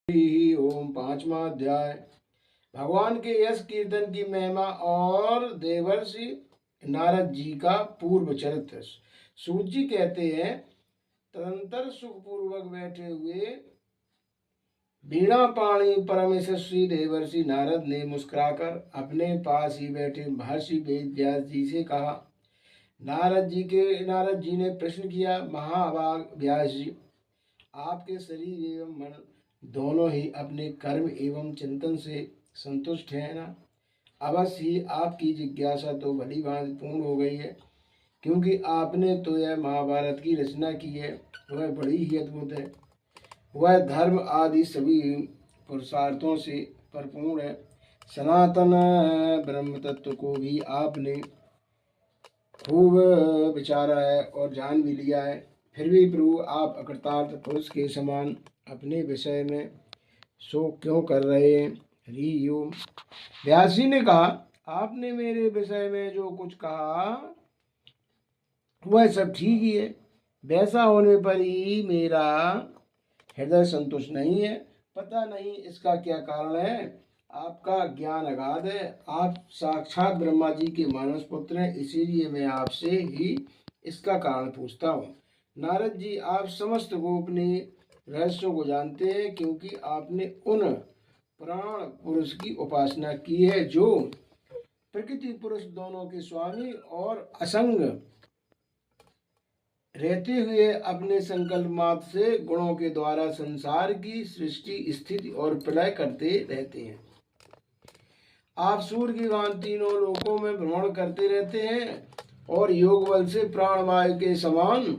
ही ओम। पांचवा अध्याय। भगवान के यश कीर्तन की महिमा और देवर्षि नारद जी का पूर्व चरित्र। सूत जी कहते हैं, तदंतर सुखपूर्वक बैठे हुए वीणा पाणी परम यशस्वी देवर्षि नारद ने मुस्कुराकर अपने पास ही बैठे महर्षि वेद व्यास जी से कहा। नारद जी ने प्रश्न किया, महाभाग व्यास जी, आपके शरीर एवं मन दोनों ही अपने कर्म एवं चिंतन से संतुष्ट है ना? अवश्य ही आपकी जिज्ञासा तो भली भांति पूर्ण हो गई है, क्योंकि आपने तो यह महाभारत की रचना की है, वह बड़ी ही अद्भुत है। वह धर्म आदि सभी पुरुषार्थों से परिपूर्ण है। सनातन ब्रह्म तत्व को भी आपने खूब विचारा है और जान भी लिया है। फिर भी प्रभु, आप अकृतार्थ पुरुष के समान अपने विषय में शोक क्यों कर रहे हैं? हरि ओम। व्यास जी ने कहा, आपने मेरे विषय में जो कुछ कहा वह सब ठीक ही है। वैसा होने पर ही मेरा हृदय संतुष्ट नहीं है। पता नहीं इसका क्या कारण है। आपका ज्ञान अगाध है। आप साक्षात ब्रह्मा जी के मानस पुत्र हैं, इसीलिए मैं आपसे ही इसका कारण पूछता हूँ। नारद जी, आप समस्त गोपनीय रहस्यों को जानते हैं, क्योंकि आपने उन प्राण पुरुष की उपासना की है जो प्रकृति पुरुष दोनों के स्वामी और असंग रहते हुए अपने संकल्प मात्र से गुणों के द्वारा संसार की सृष्टि, स्थिति और प्रलय करते रहते हैं। आप सूर्य की भांति तीनों लोकों में भ्रमण करते रहते हैं और योग बल से प्राणवायु के समान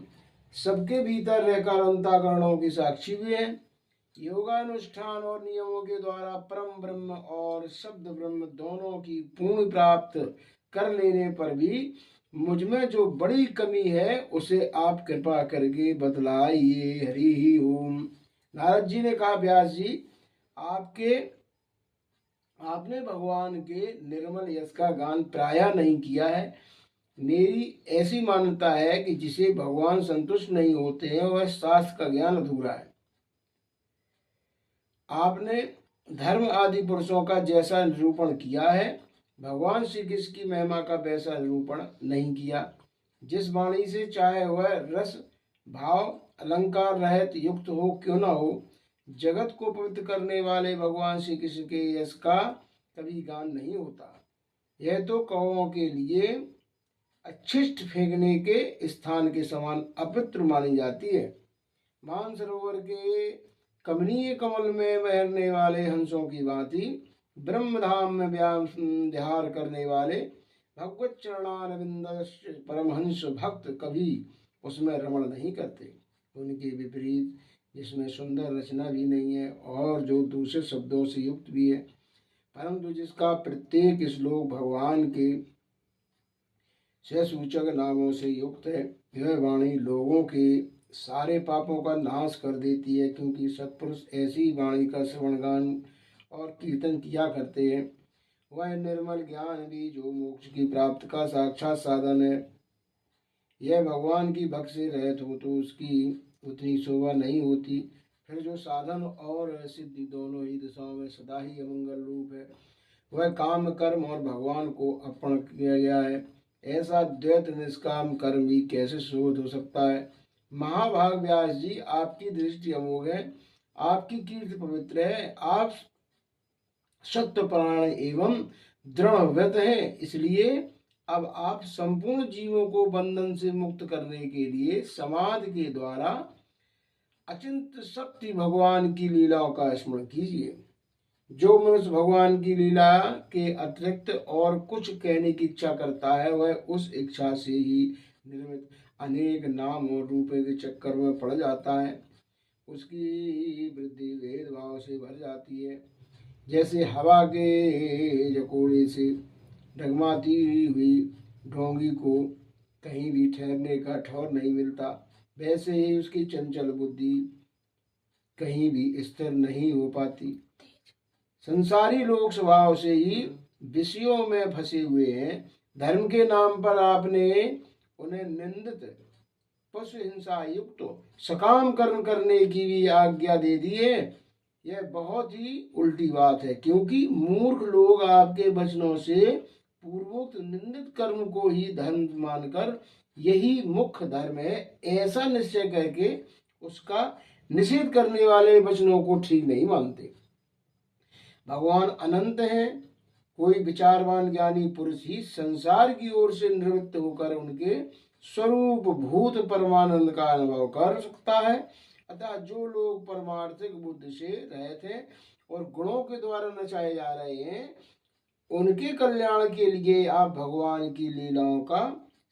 सबके भीतर रहकर अंतःकरणों की साक्षी भी है। योगानुष्ठान और नियमों के द्वारा परम ब्रह्म और शब्द ब्रह्म दोनों की पूर्ण प्राप्त कर लेने पर भी मुझ में जो बड़ी कमी है उसे आप कृपा करके बतलाइए। हरि ही ओम। नारद जी ने कहा, व्यास जी, आपने भगवान के निर्मल यश का गान प्रायः नहीं किया है। मेरी ऐसी मान्यता है कि जिसे भगवान संतुष्ट नहीं होते हैं वह शास्त्र का ज्ञान अधूरा है। आपने धर्म आदि पुरुषों का जैसा निरूपण किया है, भगवान श्री कृष्ण की महिमा का वैसा निरूपण नहीं किया। जिस वाणी से चाहे वह रस भाव अलंकार रहित युक्त हो क्यों न हो, जगत को पवित्र करने वाले भगवान श्री कृष्ण के यश का कभी गान नहीं होता। यह तो कौओं के लिए अच्छिष्ट फेंकने के स्थान के समान अपवित्र मानी जाती है। मानसरोवर के कमनीय कमल में बहरने वाले हंसों की भांति ब्रह्मधाम में विहार करने वाले भगवत चरणारविंद परमहंस भक्त कभी उसमें रमण नहीं करते। उनके विपरीत, जिसमें सुंदर रचना भी नहीं है और जो दूसरे शब्दों से युक्त भी है, परंतु जिसका प्रत्येक श्लोक भगवान के सूचक नामों से युक्त है, यह वाणी लोगों के सारे पापों का नाश कर देती है। क्योंकि सत्पुरुष ऐसी वाणी का श्रवण गान और कीर्तन किया करते हैं। वह निर्मल ज्ञान भी जो मोक्ष की प्राप्ति का साक्षात साधन है, यह भगवान की भक्ति से रहित हो तो उसकी उतनी शोभा नहीं होती। फिर जो साधन और सिद्धि दोनों ही दिशाओं में सदा ही अमंगल रूप है, वह काम कर्म और भगवान को अर्पण किया गया है। ऐसा द्वैत निष्काम कर्म भी कैसे शोध हो सकता है? महाभाग व्यास जी, आपकी दृष्टि अमोघ है, आपकी कीर्ति पवित्र है। आप सत्यपरायण एवं दृढ़ व्रत हैं, इसलिए अब आप संपूर्ण जीवों को बंधन से मुक्त करने के लिए समाधि के द्वारा अचिंत शक्ति भगवान की लीलाओं का स्मरण कीजिए। जो मनुष्य भगवान की लीला के अतिरिक्त और कुछ कहने की इच्छा करता है, वह उस इच्छा से ही निर्मित अनेक नाम और रूपों के चक्कर में पड़ जाता है। उसकी वृद्धि भेदभाव से भर जाती है। जैसे हवा के झकोड़े से डगमाती हुई ढोंगी को कहीं भी ठहरने का ठौर नहीं मिलता, वैसे ही उसकी चंचल बुद्धि कहीं भी स्थिर नहीं हो पाती। संसारी लोग स्वभाव से ही विषयों में फंसे हुए हैं। धर्म के नाम पर आपने उन्हें निंदित पशु हिंसा युक्त सकाम कर्म करने की भी आज्ञा दे दी है। यह बहुत ही उल्टी बात है, क्योंकि मूर्ख लोग आपके वचनों से पूर्वोक्त निंदित कर्म को ही धर्म मानकर यही मुख्य धर्म है ऐसा निश्चय करके उसका निषेध करने वाले वचनों को ठीक नहीं मानते। भगवान अनंत हैं, कोई विचारवान ज्ञानी पुरुष ही संसार की ओर से निवृत्त होकर उनके स्वरूप भूत परमानंद का अनुभव कर सकता है। अतः जो लोग परमार्थिक बुद्धि से रहित हैं और गुणों के द्वारा नचाए जा रहे हैं, उनके कल्याण के लिए आप भगवान की लीलाओं का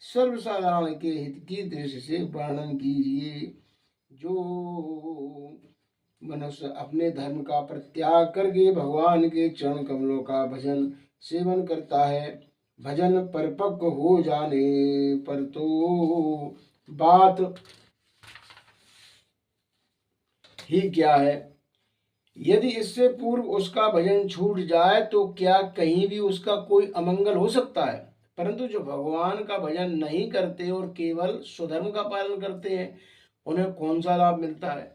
सर्वसाधारण के हित की दृष्टि से वर्णन कीजिए। जो मनुष्य अपने धर्म का परित्याग करके भगवान के चरण कमलों का भजन सेवन करता है, भजन परिपक्व हो जाने पर तो बात ही क्या है। यदि इससे पूर्व उसका भजन छूट जाए तो क्या कहीं भी उसका कोई अमंगल हो सकता है। परंतु जो भगवान का भजन नहीं करते और केवल स्वधर्म का पालन करते हैं, उन्हें कौन सा लाभ मिलता है।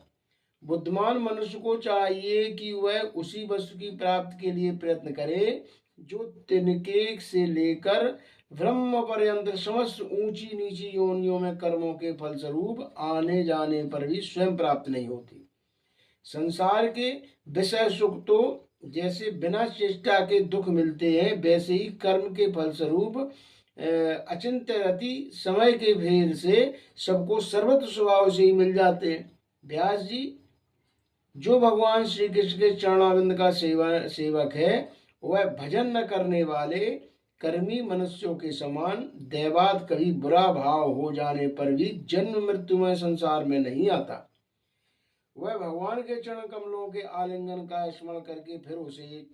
बुद्धिमान मनुष्य को चाहिए कि वह उसी वस्तु की प्राप्ति के लिए प्रयत्न करे जो तिनके से लेकर ब्रह्म पर्यंत समस्त ऊंची नीची योनियों में कर्मों के फलस्वरूप आने जाने पर भी स्वयं प्राप्त नहीं होती। संसार के विषय सुख तो जैसे बिना चेष्टा के दुख मिलते हैं, वैसे ही कर्म के फलस्वरूप अचिंत्य रति समय के भेद से सबको सर्वत्र स्वभाव से ही मिल जाते हैं। व्यास जी, जो भगवान श्री कृष्ण के चरणाविंद का सेवक है, वह भजन न करने वाले कर्मी मनुष्यों के समान दैवात कभी बुरा भाव हो जाने पर भी जन्म मृत्युमय संसार में नहीं आता। वह भगवान के चरण कमलों के आलिंगन का स्मरण करके फिर उसे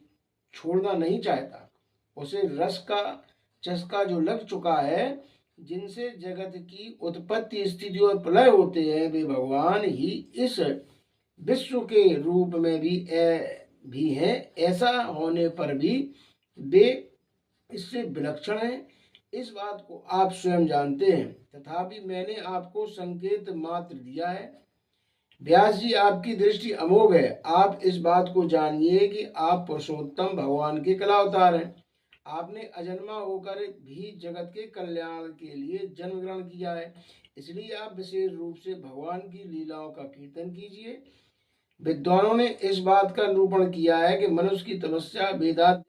छोड़ना नहीं चाहता। उसे रस का चस्का जो लग चुका है, जिनसे जगत की उत्पत्ति स्थिति और प्रलय होते हैं, वे भगवान ही इस विश्व के रूप में भी हैं। ऐसा होने पर भी वे इससे विलक्षण हैं, इस बात को आप स्वयं जानते हैं। तथापि मैंने आपको संकेत मात्र दिया है। व्यास जी, आपकी दृष्टि अमोघ है। आप इस बात को जानिए कि आप पुरुषोत्तम भगवान के कला अवतार हैं। आपने अजन्मा होकर भी जगत के कल्याण के लिए जन्म ग्रहण किया है, इसलिए आप विशेष रूप से भगवान की लीलाओं का कीर्तन कीजिए। विद्वानों ने इस बात का निरूपण किया है कि मनुष्य की तपस्या वेदांत।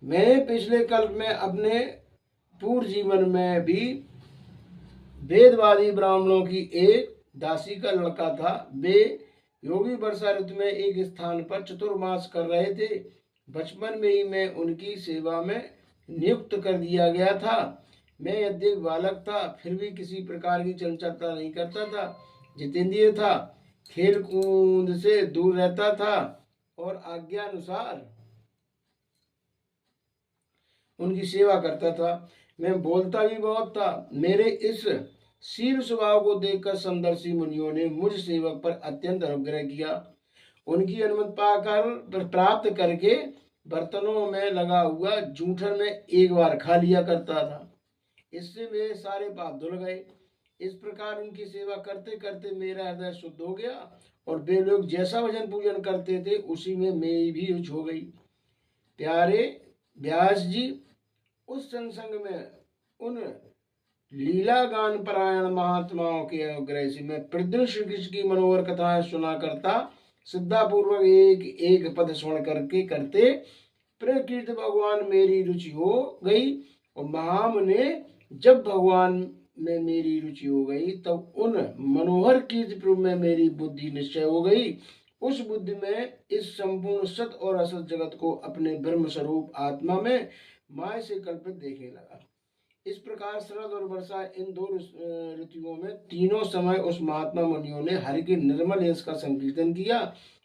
मैंने पिछले कल्प में अपने पूर्व जीवन में भी वेदवादी ब्राह्मणों की एक दासी का लड़का था। वे योगी वर्षा ऋतु में एक स्थान पर चतुर्मास कर रहे थे। बचपन में ही मैं उनकी सेवा में नियुक्त कर दिया गया था। मैं यद्यपि बालक था, फिर भी किसी प्रकार की चंचलता नहीं करता था, जितेंद्रिय था, खेल कूद से दूर रहता था और आज्ञा अनुसार उनकी सेवा करता था। मैं बोलता भी बहुत था। मेरे इस शील स्वभाव को देखकर समदर्शी मुनियों ने मुझ सेवक पर अत्यंत अनुग्रह किया। उनकी अनुमति पाकर प्राप्त करके बर्तनों में लगा हुआ जूठन में एक बार खा लिया करता था। इससे मेरे सारे पाप धुल गए। इस प्रकार उनकी सेवा करते करते मेरा हृदय शुद्ध हो गया और वे लोग जैसा भजन पूजन करते थे उसी में मेरी भी रुचि हो गई। प्यारे व्यास जी, उस संसंग में उन लीला गान परायण महात्माओं के अनुग्रह से मैं प्रतिदिन श्री कृष्ण की मनोहर कथाएं सुना करता, श्रद्धापूर्वक एक एक पद स्मरण करते प्रकृत भगवान मेरी रुचि हो गई। और महामुने, जब भगवान में मेरी रुचि हो गई तब उन मनोहर कीर्ति प्रभु में मेरी बुद्धि निश्चय हो गई। उस बुद्धि में इस संपूर्ण सत और असत जगत को अपने ब्रह्म स्वरूप आत्मा में माया से कल्पित देखने लगा। इस प्रकार शरद और वर्षा, इन दो ऋतुओं में तीनों समय उस महात्मा मुनियों ने हरि के निर्मल यश का संकीर्तन किया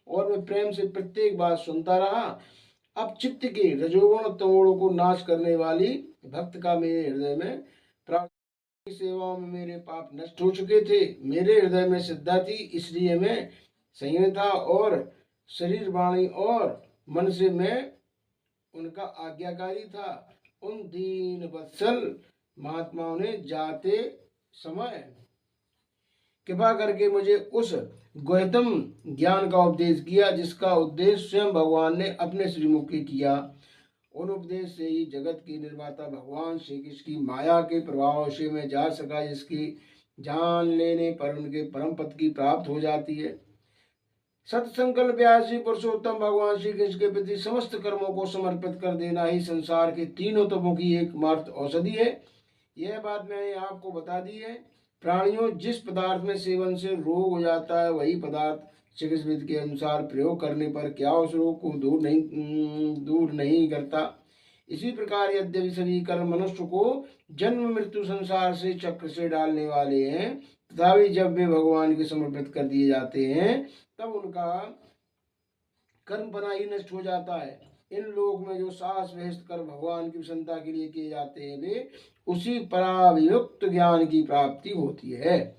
और मैं प्रेम से प्रत्येक बात सुनता रहा। अब चित्त के रजोगुण तमोगुण को नाश करने वाली भक्त का मेरे हृदय में प्रार्थना सेवाओं में मेरे पाप नष्ट हो चुके थे। मेरे हृदय में श्रद्धा थी, इसलिए मैं संयम था और शरीर वाणी और मन से मैं उनका आज्ञाकारी था। उन दीन वत्सल महात्माओं ने जाते समय कृपा करके मुझे उस गुह्यतम ज्ञान का उपदेश किया, जिसका उद्देश्य स्वयं भगवान ने अपने श्रीमुख से किया। उन उपदेश से ही जगत की निर्माता भगवान श्री कृष्ण की माया के प्रभाव से मैं जा सका, जिसकी जान लेने पर उनके परम पद की प्राप्त हो जाती है। सत्संकल्प व्यासी पुरुषोत्तम भगवान श्री कृष्ण के प्रति समस्त कर्मों को समर्पित कर देना ही संसार के तीनों तपों की एकमात्र औषधि है। यह बात मैंने आपको बता दी है। प्राणियों, जिस पदार्थ में सेवन से रोग हो जाता है, वही पदार्थ चिकित्सक विधि के अनुसार प्रयोग करने पर क्या उस रोग को दूर नहीं करता। इसी प्रकार यद्यपि सभी कर्म मनुष्य को जन्म मृत्यु संसार से चक्र से डालने वाले हैं, तथापि जब वे भगवान के समर्पित कर दिए जाते हैं तब उनका कर्म बना ही नष्ट हो जाता है। इन लोक में जो साहस व्यस्त कर भगवान की प्रसन्नता के लिए किए जाते हैं, वे उसी परावियुक्त ज्ञान की प्राप्ति होती है।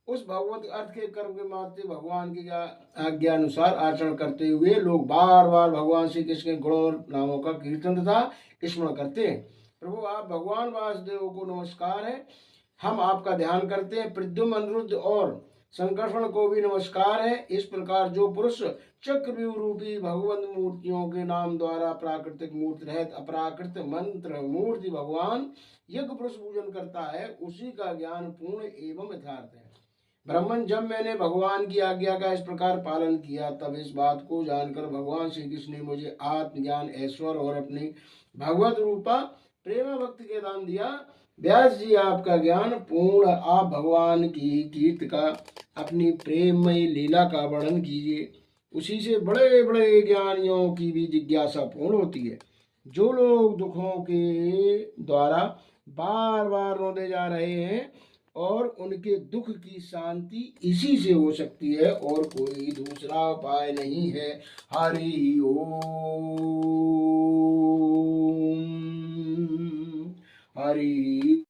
उस भगवत अर्थ के कर्म के मात्र से भगवान की आज्ञा अनुसार आचरण करते हुए लोग बार बार भगवान श्री कृष्ण के गुणों और नामों का कीर्तन तथा स्मरण करते हैं। प्रभु, आप भगवान वासुदेव को नमस्कार है। हम आपका ध्यान करते हैं। प्रद्युम्न, अनिरुद्ध और संकर्षण को भी नमस्कार है। इस प्रकार जो पुरुष चक्रव्यूह रूपी भगवत मूर्तियों के नाम द्वारा प्राकृतिक मूर्ति रहित अपराकृत मंत्र मूर्ति भगवान यज्ञ पुरुष पूजन करता है, उसी का ज्ञान पूर्ण एवं यथार्थ है। ब्राह्मण, जब मैंने भगवान की आज्ञा का इस प्रकार पालन किया, तब इस बात को जानकर भगवान श्री कृष्ण ने मुझे आत्मज्ञान, ऐश्वर्य और अपनी भगवत रूपा प्रेम भक्ति के दान दिया। व्यास जी, आपका ज्ञान पूर्ण। आप भगवान की कीर्ति का, अपनी प्रेममयी लीला का वर्णन कीजिए। उसी से बड़े बड़े ज्ञानियों की भी जिज्ञासा पूर्ण होती है। जो लोग दुखों के द्वारा बार बार रोते जा रहे हैं, और उनके दुख की शांति इसी से हो सकती है, और कोई दूसरा उपाय नहीं है। हरि ओम। हरि